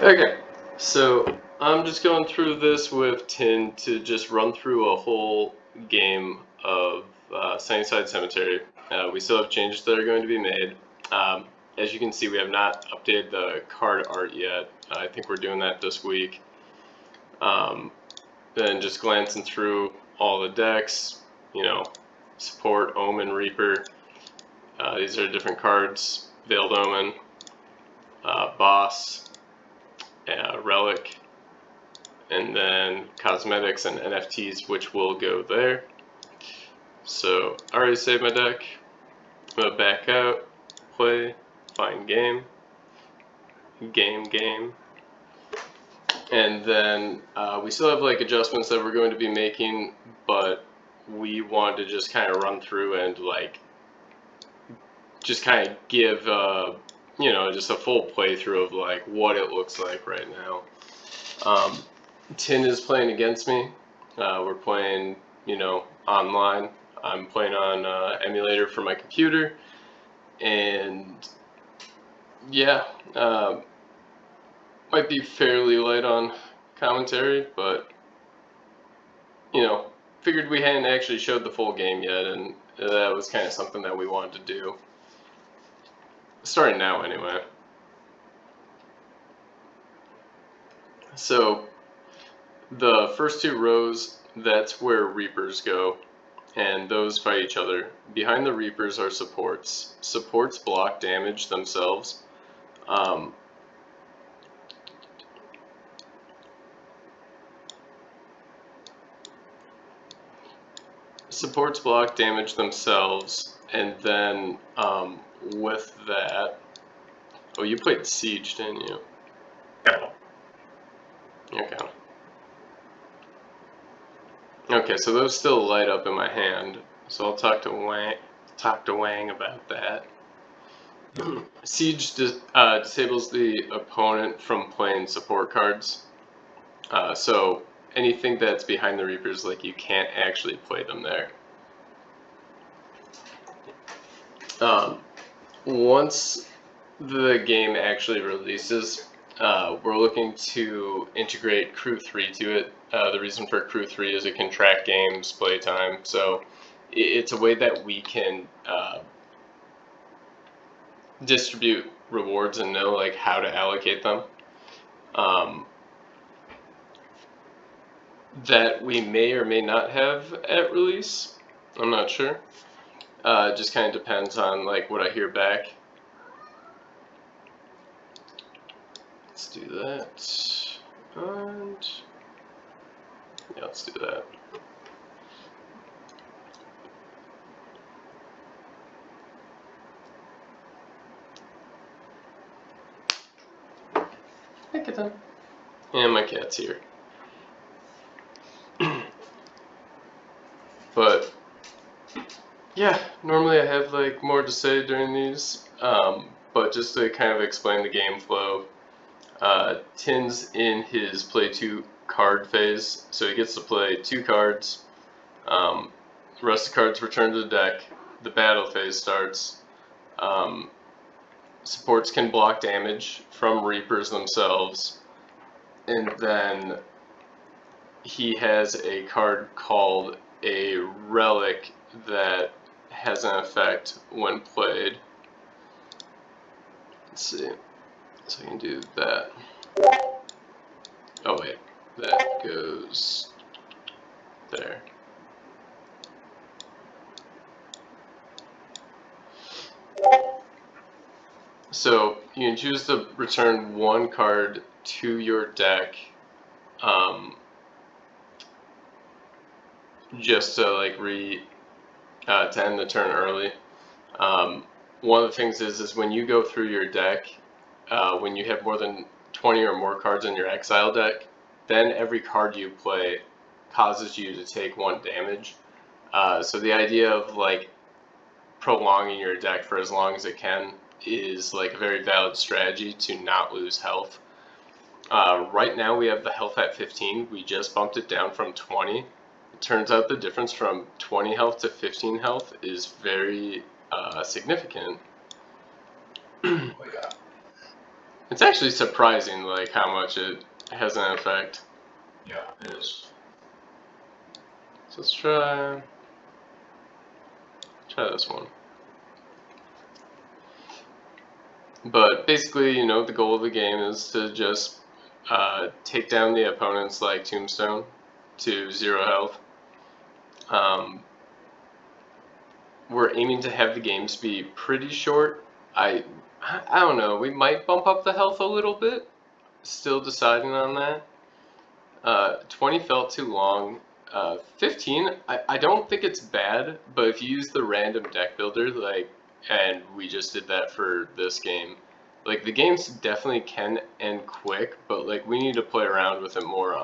Okay, so I'm just going through this with Tin to just run through a whole game of Sunnyside Cemetery. We still have changes that are going to be made. As you can see, we have not updated the card art yet. I think we're doing that this week. Then just glancing through all the decks, you know, Support, Omen, Reaper. These are different cards. Veiled Omen, Boss, Relic, and then cosmetics and NFTs, which will go there. So I already saved my deck. I'm gonna back out, play, find game, game, and then we still have like adjustments that we're going to be making, but we wanted to just kind of run through and like just kind of give just a full playthrough of like what it looks like right now. Tin is playing against me. We're playing, online. I'm playing on emulator for my computer, and yeah, might be fairly light on commentary, but figured we hadn't actually showed the full game yet, and that was kind of something that we wanted to do. Starting now, anyway. So the first two rows, that's where Reapers go, and those fight each other. Behind the Reapers are supports. Supports block damage themselves. Supports block damage themselves, and then with that, oh, you played Siege, didn't you? Yeah. Okay. Okay, so those still light up in my hand, so I'll talk to Wang about that. Siege disables the opponent from playing support cards. So anything that's behind the Reapers, like you can't actually play them there. Once the game actually releases, we're looking to integrate Crew 3 to it. The reason for Crew 3 is it can track games, playtime, so it's a way that we can distribute rewards and know like how to allocate them. That we may or may not have at release. I'm not sure. It just kind of depends on like what I hear back. Let's do that. And yeah, let's do that. Hey, kitten. And my cat's here. But yeah, normally I have like more to say during these, but just to kind of explain the game flow, Tin's in his play 2 card phase, so he gets to play 2 cards. The rest of the cards return to the deck. The battle phase starts. Supports can block damage from Reapers themselves, and then he has a card called a Relic that has an effect when played. Let's see. So I can do that. Oh wait, that goes there. So you can choose to return 1 card to your deck, just to like to end the turn early. One of the things is when you go through your deck, when you have more than 20 or more cards in your exile deck, then every card you play causes you to take 1 damage. So the idea of like prolonging your deck for as long as it can is like a very valid strategy to not lose health. Right now we have the health at 15. We just bumped it down from 20. It turns out the difference from 20 health to 15 health is very significant. Oh, yeah. It's actually surprising, like, how much it has an effect. Yeah, it is. So let's try this one. But basically, you know, the goal of the game is to just take down the opponent's like tombstone to 0 health. We're aiming to have the games be pretty short. I don't know. We might bump up the health a little bit. Still deciding on that. 20 felt too long. 15, I don't think it's bad, but if you use the random deck builder, like, and we just did that for this game, like, the games definitely can end quick, but, like, we need to play around with it more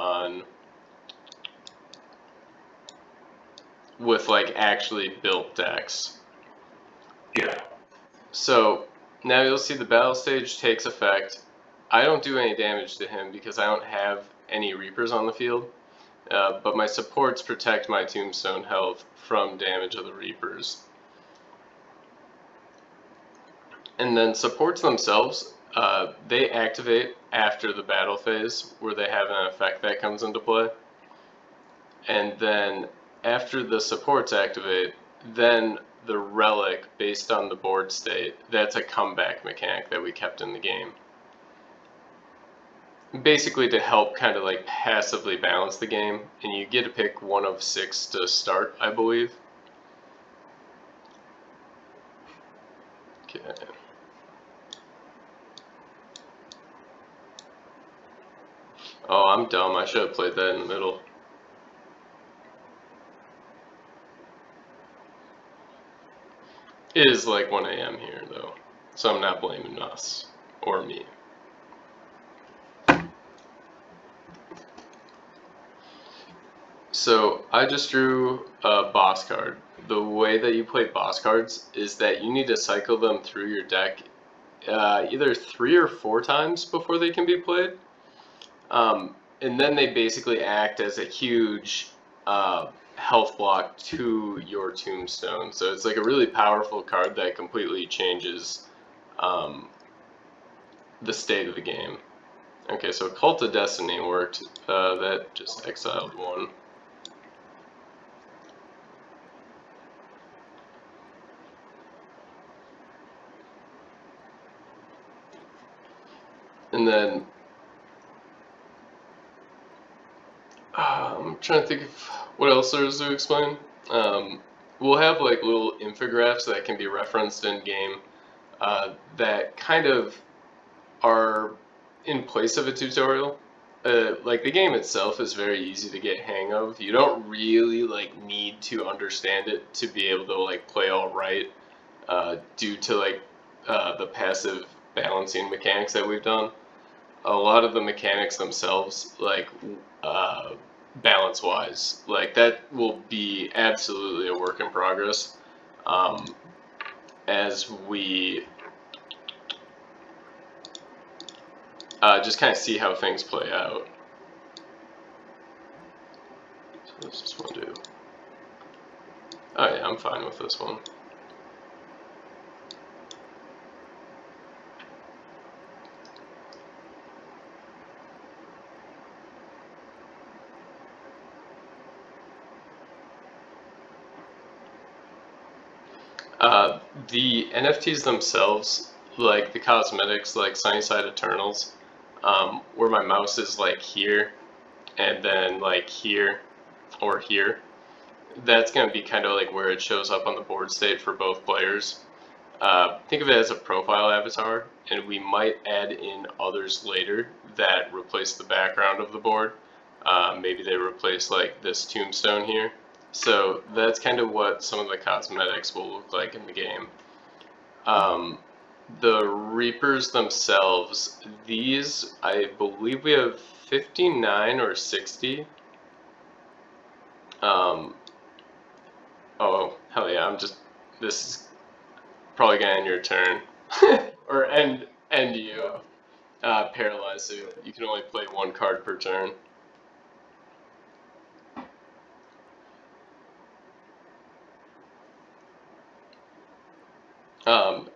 with, like, actually built decks. Yeah. So, now you'll see the battle stage takes effect. I don't do any damage to him because I don't have any Reapers on the field. But my supports protect my tombstone health from damage of the Reapers. And then supports themselves, they activate after the battle phase, where they have an effect that comes into play. And then after the supports activate, then the relic, based on the board state, that's a comeback mechanic that we kept in the game. Basically to help kind of like passively balance the game, and you get to pick one of 6 to start, I believe. Okay. Oh, I'm dumb. I should have played that in the middle. It is like 1 a.m. here, though, so I'm not blaming us or me. So I just drew a boss card. The way that you play boss cards is that you need to cycle them through your deck either 3 or 4 times before they can be played. And then they basically act as a huge health block to your tombstone. So it's like a really powerful card that completely changes the state of the game. Okay, so Cult of Destiny worked. That just exiled 1. And then I'm trying to think of what else there is to explain. We'll have like little infographs that can be referenced in game that kind of are in place of a tutorial. Like the game itself is very easy to get hang of. You don't really like need to understand it to be able to like play all right, due to like the passive balancing mechanics that we've done. A lot of the mechanics themselves, like balance wise, like that will be absolutely a work in progress as we just kind of see how things play out. So what's this one do? Oh yeah, I'm fine with this one. The NFTs themselves, like the cosmetics, like Sunnyside Eternals, where my mouse is like here, and then like here, or here, that's going to be kind of like where it shows up on the board state for both players. Think of it as a profile avatar, and we might add in others later that replace the background of the board. Maybe they replace like this tombstone here. So that's kind of what some of the cosmetics will look like in the game. The Reapers themselves, these, I believe we have 59 or 60. Oh, hell yeah, this is probably gonna end your turn. Or end you. Paralyzed, so you can only play 1 card per turn.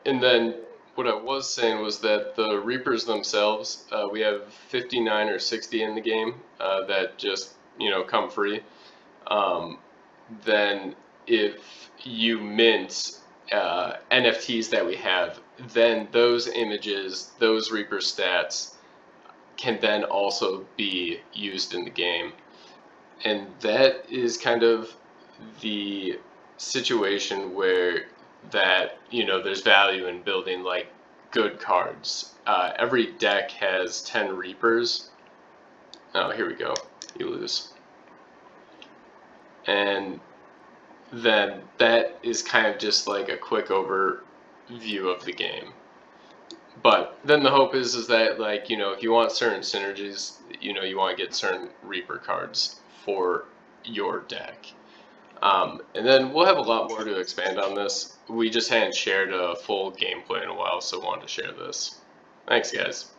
And then what I was saying was that the Reapers themselves, we have 59 or 60 in the game that just, come free. Um, then if you mint NFTs that we have, then those images, those Reaper stats, can then also be used in the game. And that is kind of the situation where there's value in building like good cards. Every deck has 10 Reapers. Oh, here we go. You lose. And then that is kind of just like a quick overview of the game. But then the hope is that if you want certain synergies, you want to get certain Reaper cards for your deck. And then we'll have a lot more to expand on this. We just hadn't shared a full gameplay in a while, so wanted to share this. Thanks, guys.